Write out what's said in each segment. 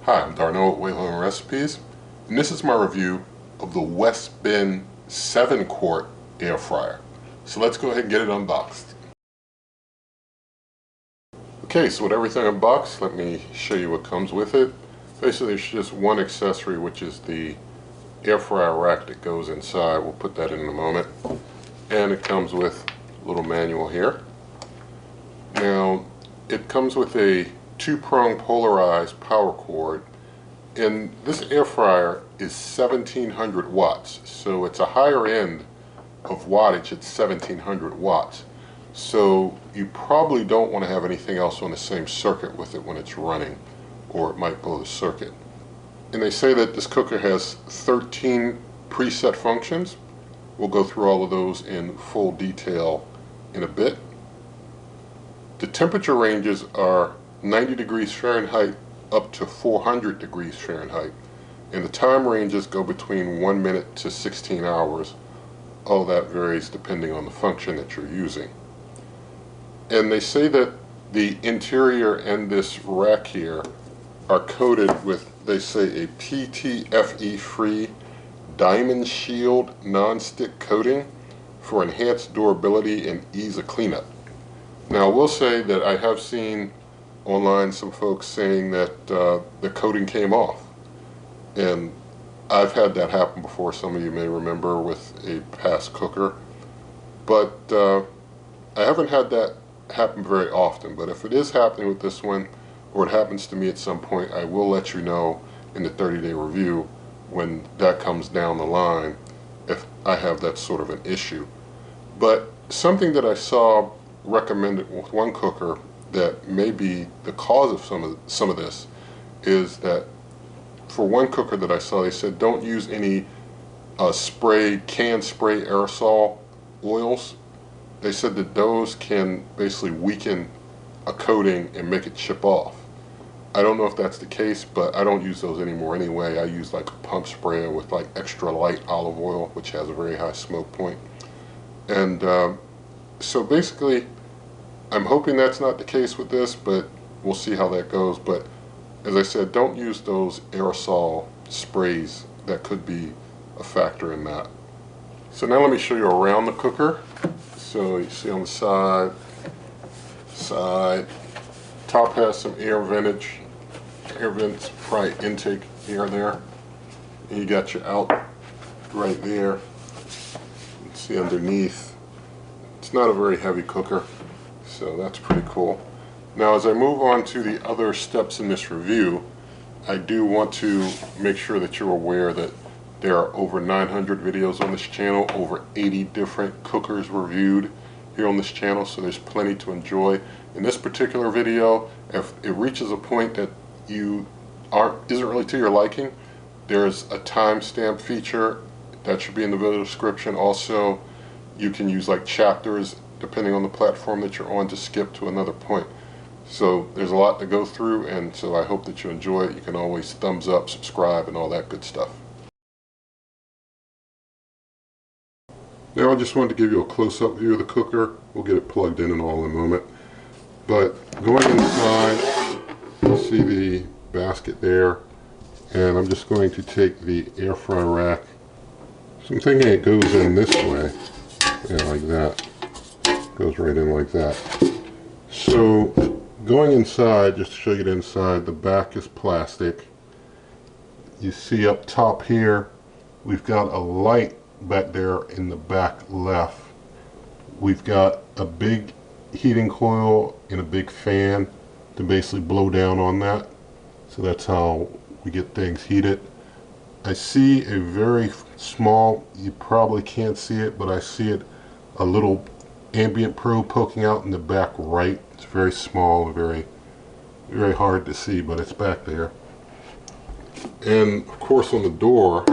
Hi, I'm Darno at Wayland Recipes, and this is my review of the West Bin 7-quart air fryer. So let's go ahead and get it unboxed. Okay, so with everything unboxed, let me show you what comes with it. Basically, there's just one accessory, which is the air fryer rack that goes inside. We'll put that in a moment. And it comes with a little manual here. Now, it comes with a 2-prong polarized power cord, and this air fryer is 1700 watts, so it's a higher end of wattage at 1700 watts. So you probably don't want to have anything else on the same circuit with it when it's running, or it might blow the circuit. And they say that this cooker has 13 preset functions. We'll go through all of those in full detail in a bit. The temperature ranges are 90 degrees Fahrenheit up to 400 degrees Fahrenheit, and the time ranges go between 1 minute to 16 hours. All that varies depending on the function that you're using. And they say that the interior and this rack here are coated with, they say, a PTFE free diamond shield non-stick coating for enhanced durability and ease of cleanup. Now, I will say that I have seen online some folks saying that the coating came off, and I've had that happen before. Some of you may remember with a past cooker, but I haven't had that happen very often. But if it is happening with this one, or it happens to me at some point, I will let you know in the 30-day review when that comes down the line if I have that sort of an issue. But something that I saw recommended with one cooker that may be the cause of some of this is that for one cooker that I saw, they said don't use any can spray aerosol oils. They said that those can basically weaken a coating and make it chip off. I don't know if that's the case, but I don't use those anymore anyway. I use like a pump sprayer with like extra light olive oil, which has a very high smoke point. And so basically, I'm hoping that's not the case with this, but we'll see how that goes. But as I said, don't use those aerosol sprays. That could be a factor in that. So now let me show you around the cooker. So you see on the side, top has some air vents, probably intake air there. And you got your out right there. You can see underneath. It's not a very heavy cooker, so that's pretty cool. Now, as I move on to the other steps in this review, I do want to make sure that you're aware that there are over 900 videos on this channel, over 80 different cookers reviewed here on this channel, so there's plenty to enjoy. In this particular video, if it reaches a point that isn't really to your liking, there's a timestamp feature that should be in the video description. Also, you can use like chapters depending on the platform that you're on to skip to another point. So there's a lot to go through, and so I hope that you enjoy it. You can always thumbs up, subscribe, and all that good stuff. Now I just wanted to give you a close-up view of the cooker. We'll get it plugged in and all in a moment. But going inside, you see the basket there, and I'm just going to take the air fry rack. So I'm thinking it goes in this way, yeah, like that. Goes right in like that. So going inside, just to show you the inside, the back is plastic. You see up top here, we've got a light back there in the back left. We've got a big heating coil and a big fan to basically blow down on that. So that's how we get things heated. I see a very small, you probably can't see it, but I see it, a little ambient probe poking out in the back right. It's very small, very hard to see, but it's back there. And of course on the door,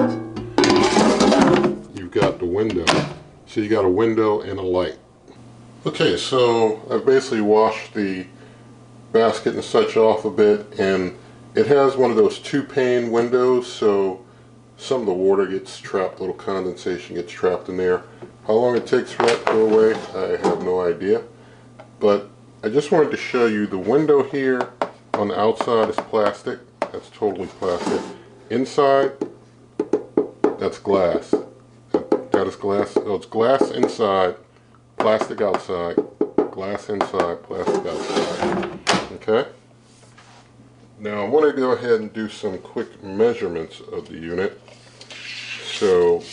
you've got the window. So you got a window and a light. Okay, so I've basically washed the basket and such off a bit, and it has one of those 2-pane windows, so some of the water gets trapped, a little condensation gets trapped in there. How long it takes for that to go away, I have no idea. But I just wanted to show you the window here on the outside is plastic, That's totally plastic. Inside, that's glass. That is glass. So it's glass inside, plastic outside. Glass inside, plastic outside. Okay? Now I want to go ahead and do some quick measurements of the unit. So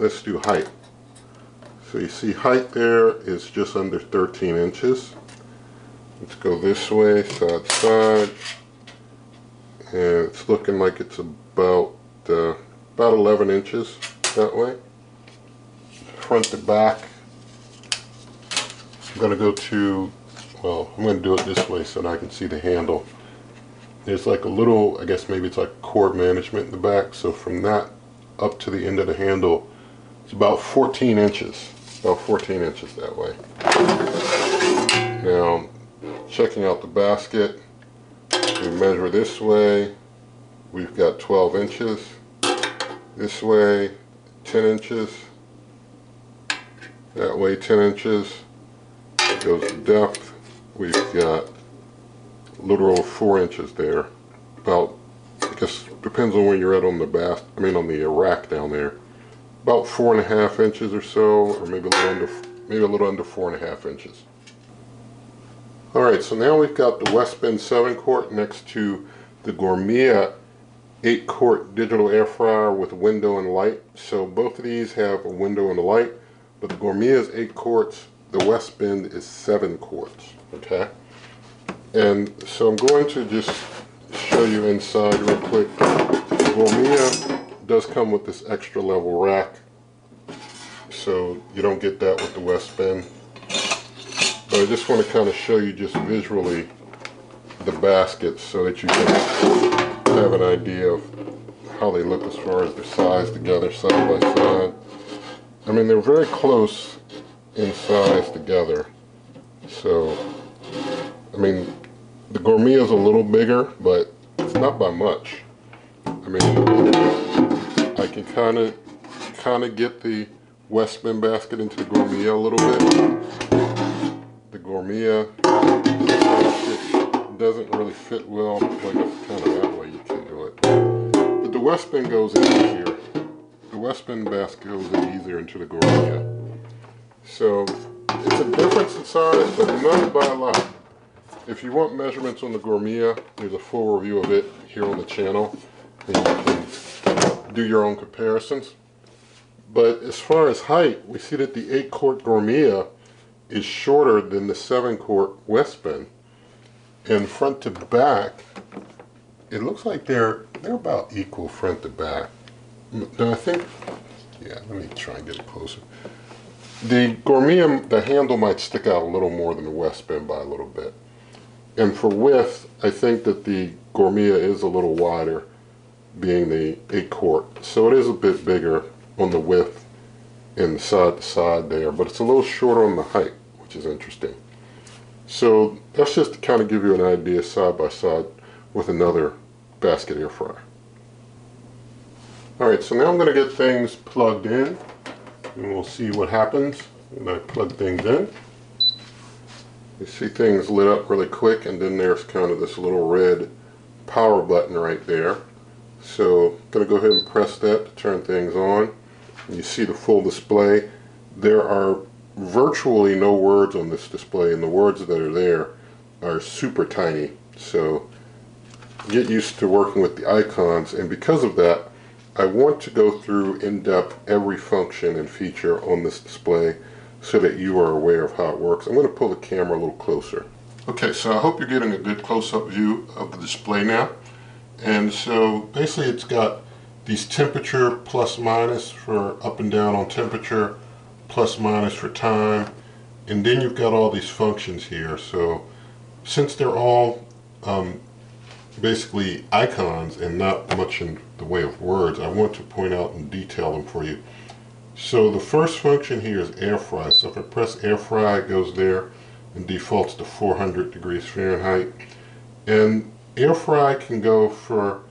let's do height. So you see height there is just under 13 inches. Let's go this way, side to side. And it's looking like it's about 11 inches that way. Front to back, I'm going to go to, well, I'm going to do it this way so that I can see the handle. There's like a little, I guess maybe it's like cord management in the back, so from that up to the end of the handle, it's about 14 inches. About 14 inches that way. Now, checking out the basket, we measure this way, we've got 12 inches. This way, 10 inches. That way, 10 inches. It goes to depth. We've got a little over 4 inches there. About, I guess, depends on where you're at on the on the rack down there. About 4.5 inches or so, or maybe a little under 4.5 inches. All right, so now we've got the Westbin 7-quart next to the Gourmia 8-quart digital air fryer with window and light. So both of these have a window and a light, but the Gourmia is 8 quarts, the Westbin is 7 quarts. Okay, and so I'm going to just show you inside real quick. The Gourmia does come with this extra level rack, so you don't get that with the Westbin. But I just want to kind of show you just visually the baskets so that you can have an idea of how they look as far as their size together, side by side. I mean, they're very close in size together. So, I mean, the Gourmia is a little bigger, but it's not by much. I mean, I can kind of get the Westbin basket into the Gourmia a little bit. The Gourmia doesn't really fit well, like kind of that way you can do it. But the Westbin goes in easier. The Westbin basket goes in easier into the Gourmia. So it's a difference in size, but not by a lot. If you want measurements on the Gourmia, there's a full review of it here on the channel, and you can do your own comparisons. But as far as height, we see that the 8-quart Gourmia is shorter than the 7-quart Westbin. And front to back, it looks like they're about equal front to back. Now I think, yeah, let me try and get it closer. The Gourmia, the handle might stick out a little more than the Westbin by a little bit. And for width, I think that the Gourmia is a little wider, being the 8-quart. So it is a bit bigger on the width and the side to side there, but it's a little shorter on the height, which is interesting. So that's just to kind of give you an idea side by side with another basket air fryer. Alright, so now I'm going to get things plugged in, and we'll see what happens when I plug things in. You see things lit up really quick, and then there's kind of this little red power button right there. So I'm going to go ahead and press that to turn things on. And you see the full display. There are virtually no words on this display, and the words that are there are super tiny. So get used to working with the icons, and because of that, I want to go through in depth every function and feature on this display so that you are aware of how it works. I'm going to pull the camera a little closer. Okay, so I hope you're getting a good close-up view of the display now. And so basically it's got these temperature plus minus for up and down on temperature, plus minus for time, and then you've got all these functions here. So since they're all basically icons and not much in the way of words, I want to point out and detail them for you. So the first function here is air fry. So if I press air fry, it goes there and defaults to 400 degrees Fahrenheit. And air fry can go for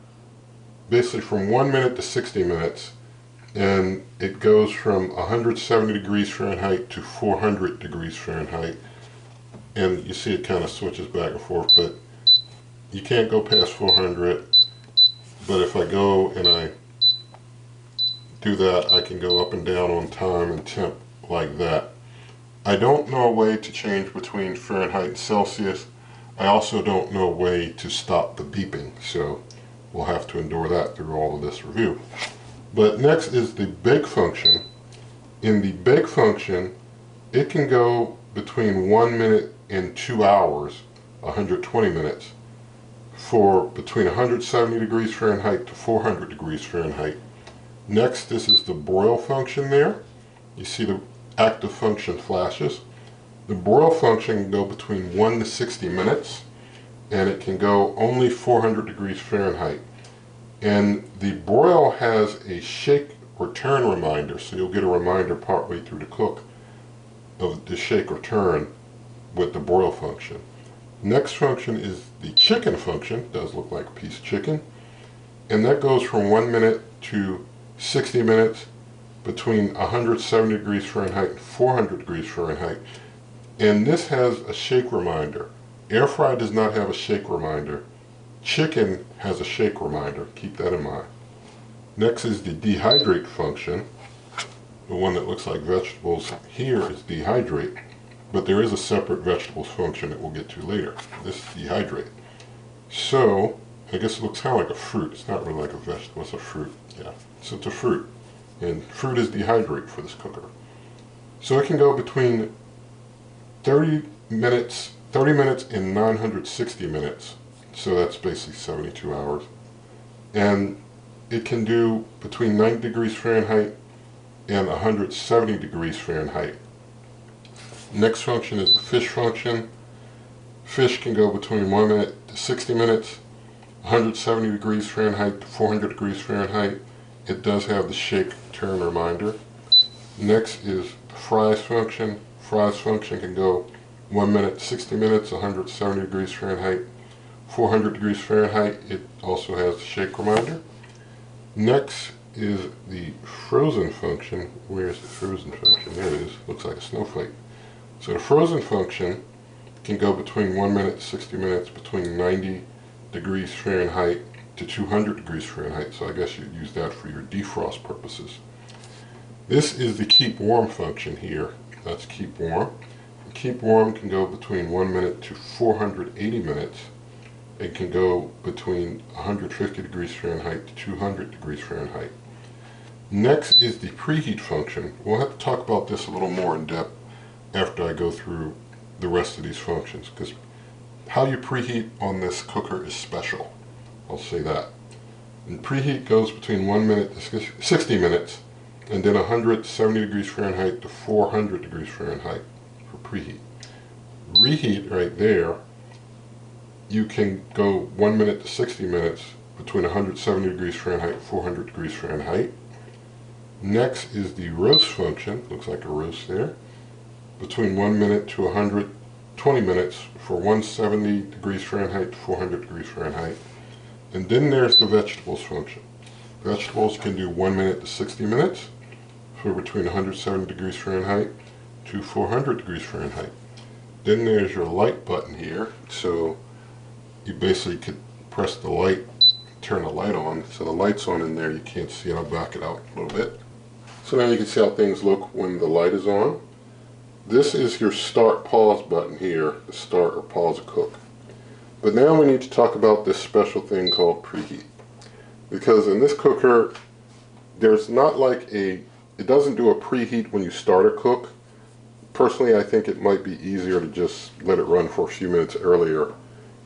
basically from 1 minute to 60 minutes. And it goes from 170 degrees Fahrenheit to 400 degrees Fahrenheit. And you see it kind of switches back and forth, but you can't go past 400. but if I go and I do that, I can go up and down on time and temp like that. I don't know a way to change between Fahrenheit and Celsius. I also don't know a way to stop the beeping, so we'll have to endure that through all of this review. But next is the bake function. In the bake function, it can go between 1 minute and 2 hours, 120 minutes, for between 170 degrees Fahrenheit to 400 degrees Fahrenheit. Next, this is the broil function there. You see the active function flashes. The broil function can go between 1 to 60 minutes, and it can go only 400 degrees Fahrenheit. And the broil has a shake or turn reminder, so you'll get a reminder partway through the cook of the shake or turn with the broil function. Next function is the chicken function. It does look like a piece of chicken, and that goes from 1 minute to 60 minutes between 170 degrees Fahrenheit and 400 degrees Fahrenheit. And this has a shake reminder. Air fry does not have a shake reminder. Chicken has a shake reminder. Keep that in mind. Next is the dehydrate function. The one that looks like vegetables here is dehydrate, but there is a separate vegetables function that we'll get to later. This is dehydrate. So, I guess it looks kind of like a fruit. It's not really like a vegetable, it's a fruit. Yeah, so it's a fruit. And fruit is dehydrate for this cooker. So it can go between 30 minutes and 960 minutes. So that's basically 72 hours. And it can do between 90 degrees Fahrenheit and 170 degrees Fahrenheit. Next function is the fish function. Fish can go between 1 minute to 60 minutes, 170 degrees Fahrenheit to 400 degrees Fahrenheit. It does have the shake turn reminder. Next is the fries function. Fries function can go 1 minute, 60 minutes, 170 degrees Fahrenheit, 400 degrees Fahrenheit. It also has the shake reminder. Next is the frozen function. Where is the frozen function? There it is. Looks like a snowflake. So the frozen function can go between 1 minute, 60 minutes, between 90 degrees Fahrenheit to 200 degrees Fahrenheit. So I guess you'd use that for your defrost purposes. This is the keep warm function here. That's keep warm. And keep warm can go between 1 minute to 480 minutes. It can go between 150 degrees Fahrenheit to 200 degrees Fahrenheit. Next is the preheat function. We'll have to talk about this a little more in depth after I go through the rest of these functions, because how you preheat on this cooker is special. I'll say that. And preheat goes between 1 minute to 60 minutes, and then 170 degrees Fahrenheit to 400 degrees Fahrenheit for preheat. Reheat right there, you can go 1 minute to 60 minutes between 170 degrees Fahrenheit and 400 degrees Fahrenheit. Next is the roast function. Looks like a roast there. Between 1 minute to 120 minutes for 170 degrees Fahrenheit to 400 degrees Fahrenheit. And then there's the vegetables function. Vegetables can do 1 minute to 60 minutes for between 170 degrees Fahrenheit to 400 degrees Fahrenheit. Then there's your light button here. So you basically could press the light, turn the light on. So the light's on in there, you can't see it. I'll back it out a little bit. So now you can see how things look when the light is on. This is your start pause button here, to start or pause a cook. But now we need to talk about this special thing called preheat. Because in this cooker, there's not like it doesn't do a preheat when you start a cook. Personally, I think it might be easier to just let it run for a few minutes earlier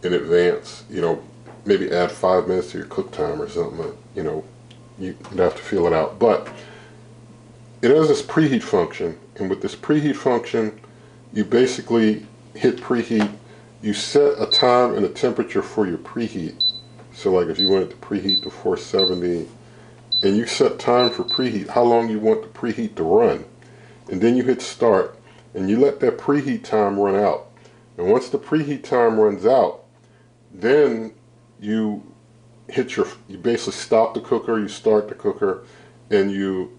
in advance. You know, maybe add 5 minutes to your cook time or something. You know, you'd have to feel it out. But it has this preheat function, and with this preheat function, you basically hit preheat. You set a time and a temperature for your preheat. So like if you wanted to preheat to 470, and you set time for preheat, how long you want the preheat to run. And then you hit start, and you let that preheat time run out. And once the preheat time runs out, then you basically stop the cooker, you start the cooker, and you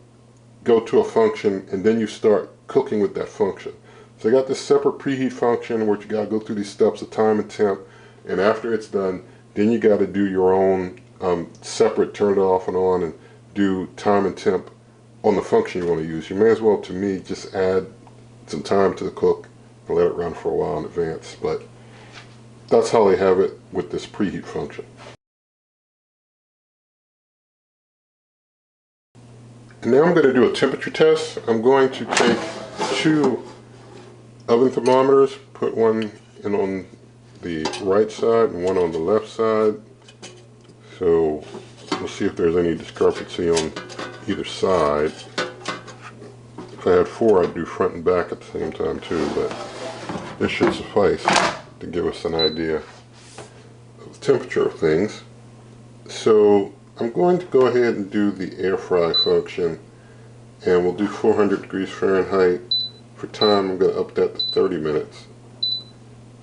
go to a function, and then you start cooking with that function. So you got this separate preheat function where you got to go through these steps of time and temp, and after it's done, then you got to do your own separate, turn it off and on, and do time and temp on the function you want to use. You may as well, to me, just add some time to the cook and let it run for a while in advance. But that's how they have it with this preheat function. And now I'm going to do a temperature test. I'm going to take 2 oven thermometers, put one in on the right side and one on the left side. So we'll see if there's any discrepancy on either side. If I had 4, I'd do front and back at the same time too, but this should suffice to give us an idea of the temperature of things. So I'm going to go ahead and do the air fry function, and we'll do 400 degrees Fahrenheit. For time, I'm going to up that to 30 minutes.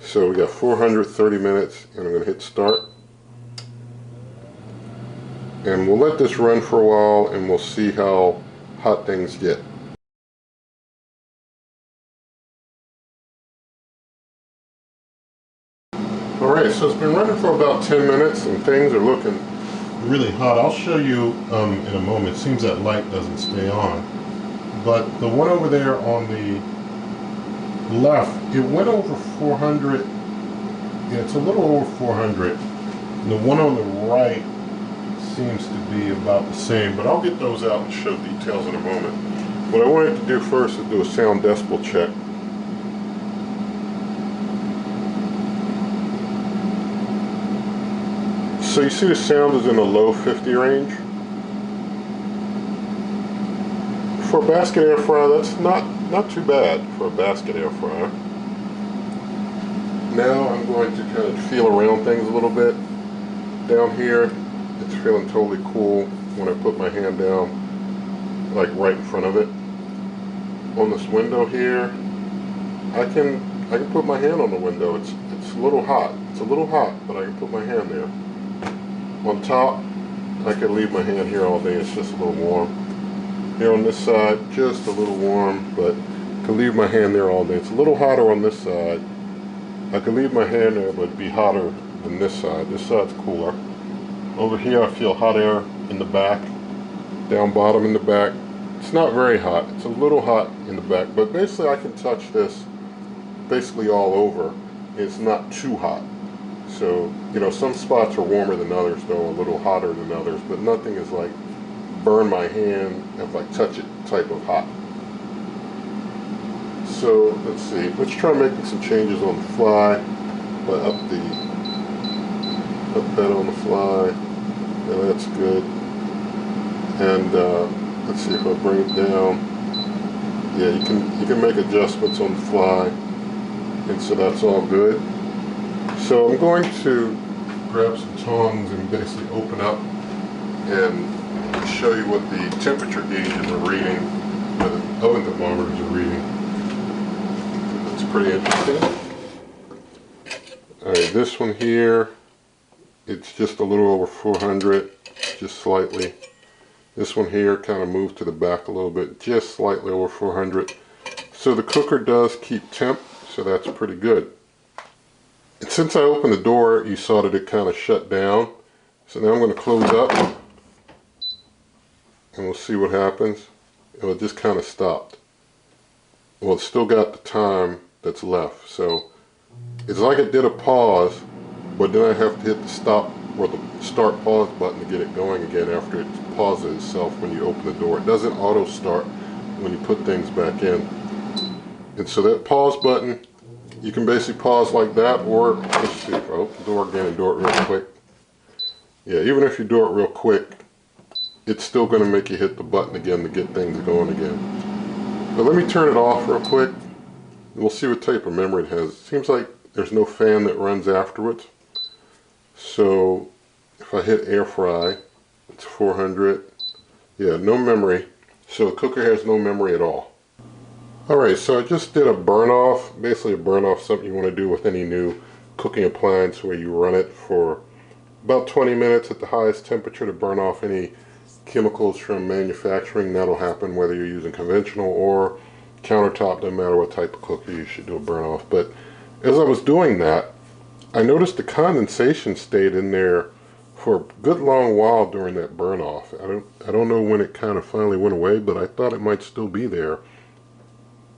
So we got 430 minutes, and I'm going to hit start. And we'll let this run for a while, and we'll see how hot things get. Alright, so it's been running for about 10 minutes, and things are looking really hot. I'll show you in a moment. It seems that light doesn't stay on. But the one over there on the left, it went over 400. Yeah, it's a little over 400. And the one on the right seems to be about the same, but I'll get those out and show details in a moment. What I wanted to do first is do a sound decibel check. So you see the sound is in the low 50 range. For a basket air fryer, that's not too bad for a basket air fryer. Now I'm going to kind of feel around things a little bit. Down here, it's feeling totally cool when I put my hand down, like right in front of it. On this window here, I can put my hand on the window. It's a little hot. It's a little hot, but I can put my hand there. On top, I could leave my hand here all day. It's just a little warm. Here on this side, just a little warm, but I could leave my hand there all day. It's a little hotter on this side. I could leave my hand there, but it'd be hotter than this side. This side's cooler. Over here, I feel hot air in the back, down bottom in the back. It's not very hot. It's a little hot in the back, but basically I can touch this basically all over. It's not too hot. So, you know, some spots are warmer than others, though, a little hotter than others, but nothing is like burn my hand if I touch it type of hot. So, let's see. Let's try making some changes on the fly. But up that on the fly. Yeah, that's good. And let's see if I bring it down. Yeah, you can make adjustments on the fly, and so that's all good. So I'm going to grab some tongs and basically open up and show you what the temperature gauges are reading, or the oven thermometers are reading. That's pretty interesting. Alright, this one here, it's just a little over 400, just slightly. This one here kind of moved to the back a little bit, just slightly over 400. So the cooker does keep temp, so that's pretty good. And since I opened the door, you saw that it kind of shut down. So now I'm going to close up, and we'll see what happens. It just kind of stopped. Well, it's still got the time that's left. So it's like it did a pause, but then I have to hit the stop or the start pause button to get it going again after it pauses itself when you open the door. It doesn't auto start when you put things back in. And so that pause button, you can basically pause like that, or let's see if I open the door again and do it real quick. Yeah, even if you do it real quick, it's still going to make you hit the button again to get things going again. But let me turn it off real quick, and we'll see what type of memory it has. It seems like there's no fan that runs afterwards. So if I hit air fry, it's 400. Yeah, no memory. So the cooker has no memory at all. Alright, so I just did a burn off. Basically a burn off, something you want to do with any new cooking appliance where you run it for about 20 minutes at the highest temperature to burn off any chemicals from manufacturing. That'll happen whether you're using conventional or countertop. Doesn't matter what type of cooker, you should do a burn off. But as I was doing that, I noticed the condensation stayed in there for a good long while during that burn off. I don't know when it kind of finally went away, but I thought it might still be there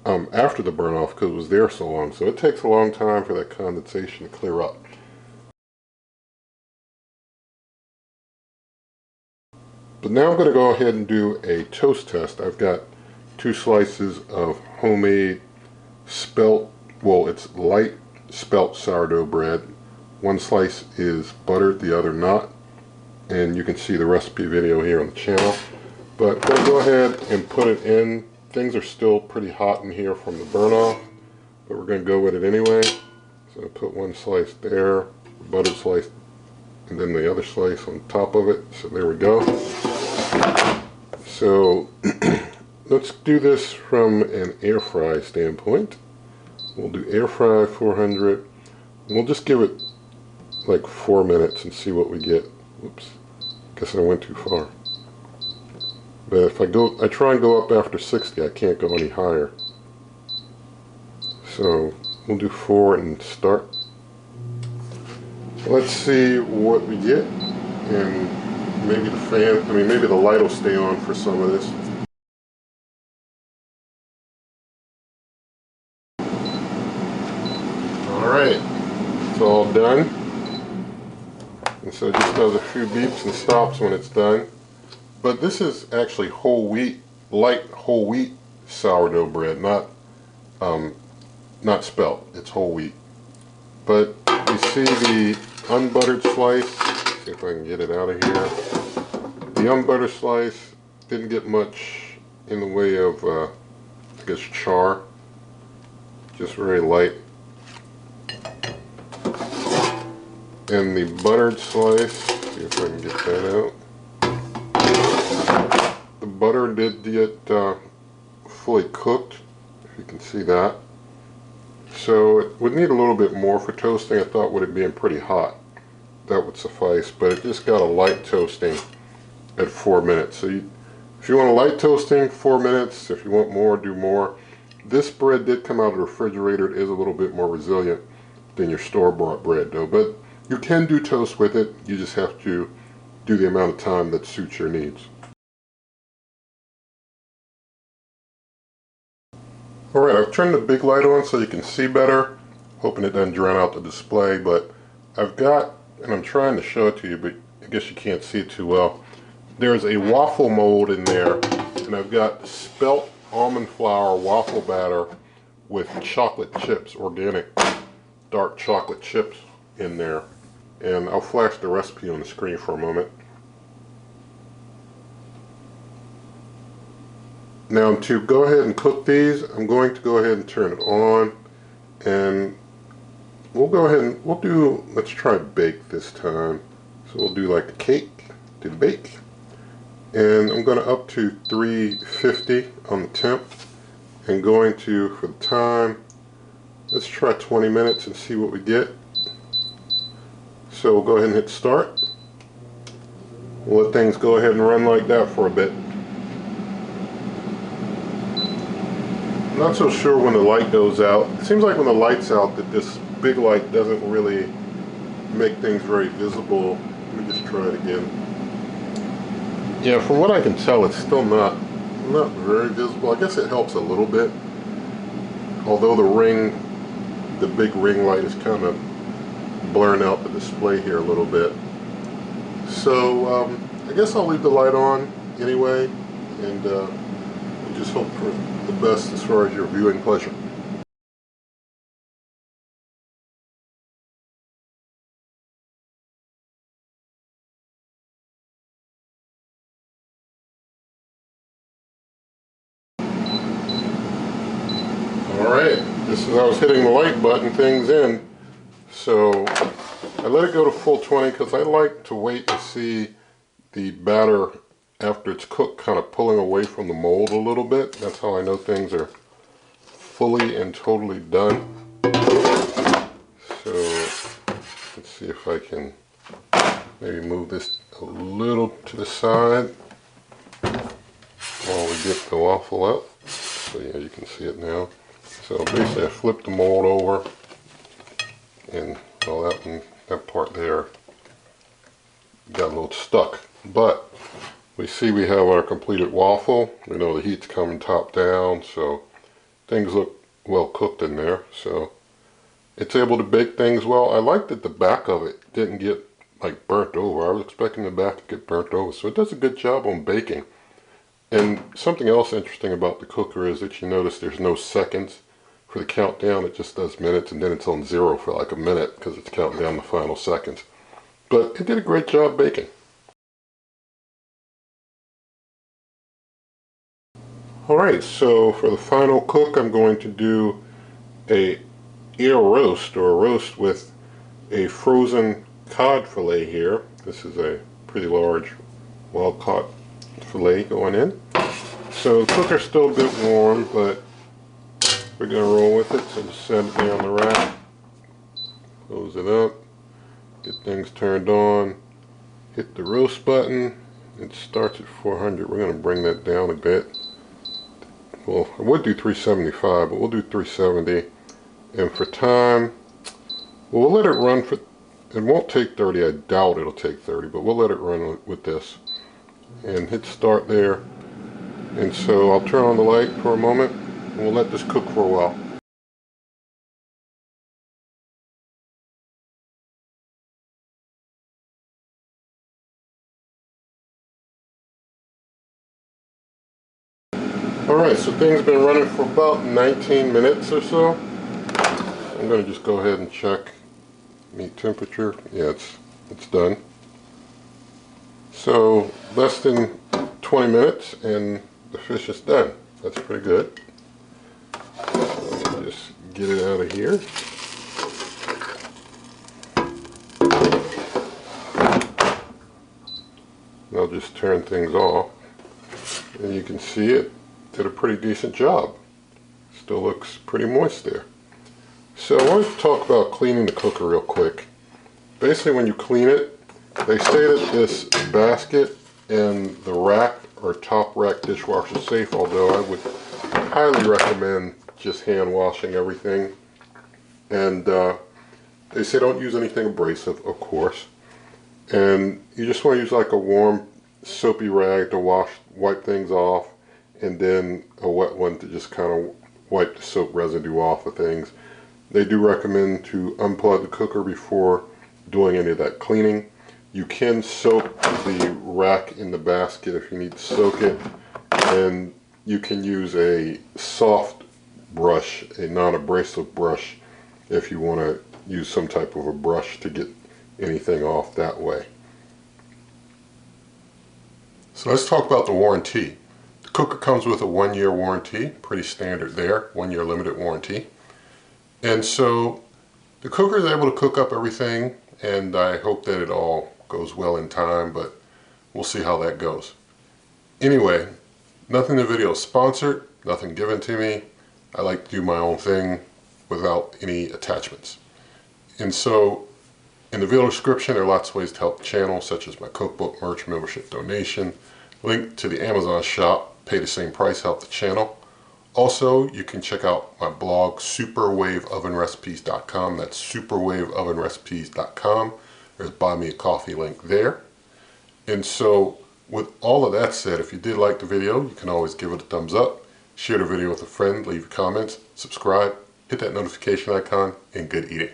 after the burn off because it was there so long. So it takes a long time for that condensation to clear up. But now I'm going to go ahead and do a toast test. I've got 2 slices of homemade spelt, well, it's light spelt sourdough bread. 1 slice is buttered, the other not. And you can see the recipe video here on the channel. But I'm going to go ahead and put it in. Things are still pretty hot in here from the burn off, but we're going to go with it anyway. So I put 1 slice there, buttered slice, and then the other slice on top of it. So there we go. So let's do this from an air fry standpoint. We'll do air fry 400. We'll just give it like 4 minutes and see what we get. Whoops, guess I went too far. But if I try and go up after 60, I can't go any higher. So we'll do 4 and start. Let's see what we get, and maybe maybe the light will stay on for some of this. Alright, it's all done. And so it just does a few beeps and stops when it's done. But this is actually whole wheat, light whole wheat sourdough bread, not spelt. It's whole wheat. But you see the unbuttered slice. See if I can get it out of here. The unbuttered slice didn't get much in the way of, I guess, char. Just very light. And the buttered slice, see if I can get that out. The butter did get fully cooked, if you can see that. So it would need a little bit more for toasting. I thought with it being pretty hot, that would suffice. But it just got a light toasting at 4 minutes. So if you want a light toasting, 4 minutes. If you want more, do more. This bread did come out of the refrigerator. It is a little bit more resilient than your store-bought bread though. But you can do toast with it. You just have to do the amount of time that suits your needs. Alright, I've turned the big light on so you can see better. Hoping it doesn't drown out the display, but I've got, and I'm trying to show it to you, but I guess you can't see it too well. There's a waffle mold in there, and I've got spelt almond flour waffle batter with chocolate chips, organic dark chocolate chips in there. And I'll flash the recipe on the screen for a moment. Now to go ahead and cook these, I'm going to go ahead and turn it on, and we'll go ahead and let's try bake this time. So we'll do like a cake, do the bake. And I'm going to up to 350 on the temp, and going to, for the time, let's try 20 minutes and see what we get. So we'll go ahead and hit start. We'll let things go ahead and run like that for a bit. I'm not so sure when the light goes out. It seems like when the light's out that this big light doesn't really make things very visible. Let me just try it again. Yeah, from what I can tell, it's still not very visible. I guess it helps a little bit. Although the big ring light is kind of blurring out the display here a little bit. So I guess I'll leave the light on anyway, and just hope for the best as far as your viewing pleasure. Alright, just as I was hitting the like button, things in. So I let it go to full 20 because I like to wait to see the batter after it's cooked kind of pulling away from the mold a little bit. That's how I know things are fully and totally done. So let's see if I can maybe move this a little to the side while we get the waffle out. So yeah, you can see it now. So basically I flipped the mold over, and all that part there got a little stuck. But we see we have our completed waffle. We know the heat's coming top down, so things look well cooked in there. So it's able to bake things well. I like that the back of it didn't get like burnt over. I was expecting the back to get burnt over. So it does a good job on baking. And something else interesting about the cooker is that you notice there's no seconds for the countdown. It just does minutes, and then it's on 0 for like a minute because it's counting down the final seconds. But it did a great job baking. Alright, so for the final cook I'm going to do a ear roast, or a roast with a frozen cod fillet here. This is a pretty large wild caught fillet going in. So the cooker's still a bit warm, but we're going to roll with it. So just set it down the rack, close it up, get things turned on, hit the roast button. It starts at 400. We're going to bring that down a bit. Well, I would do 375, but we'll do 370. And for time, we'll let it run for, it won't take 30, I doubt it'll take 30, but we'll let it run with this. And hit start there. And so I'll turn on the light for a moment, and we'll let this cook for a while. Alright, so things have been running for about 19 minutes or so. I'm going to just go ahead and check meat temperature. Yeah, it's done. So less than 20 minutes and the fish is done. That's pretty good. So just get it out of here. And I'll just turn things off. And you can see it did a pretty decent job. Still looks pretty moist there. So I wanted to talk about cleaning the cooker real quick. Basically when you clean it, they say that this basket and the rack are top rack dishwasher safe, although I would highly recommend just hand washing everything. And they say don't use anything abrasive, of course. And you just want to use like a warm soapy rag to wipe things off, and then a wet one to just kind of wipe the soap residue off of things. They do recommend to unplug the cooker before doing any of that cleaning. You can soak the rack in the basket if you need to soak it, and you can use a soft brush, a non-abrasive brush, if you want to use some type of a brush to get anything off that way. So let's talk about the warranty. The cooker comes with a 1-year warranty, pretty standard there, 1-year limited warranty. And so the cooker is able to cook up everything, and I hope that it all goes well in time, but we'll see how that goes. Anyway, nothing in the video is sponsored, nothing given to me. I like to do my own thing without any attachments. And so in the video description, there are lots of ways to help the channel, such as my cookbook, merch, membership, donation, link to the Amazon shop, pay the same price, help the channel. Also, you can check out my blog, superwaveovenrecipes.com. That's superwaveovenrecipes.com. There's buy me a coffee link there. And so with all of that said, if you did like the video, you can always give it a thumbs up, share the video with a friend, leave comments, subscribe, hit that notification icon, and good eating.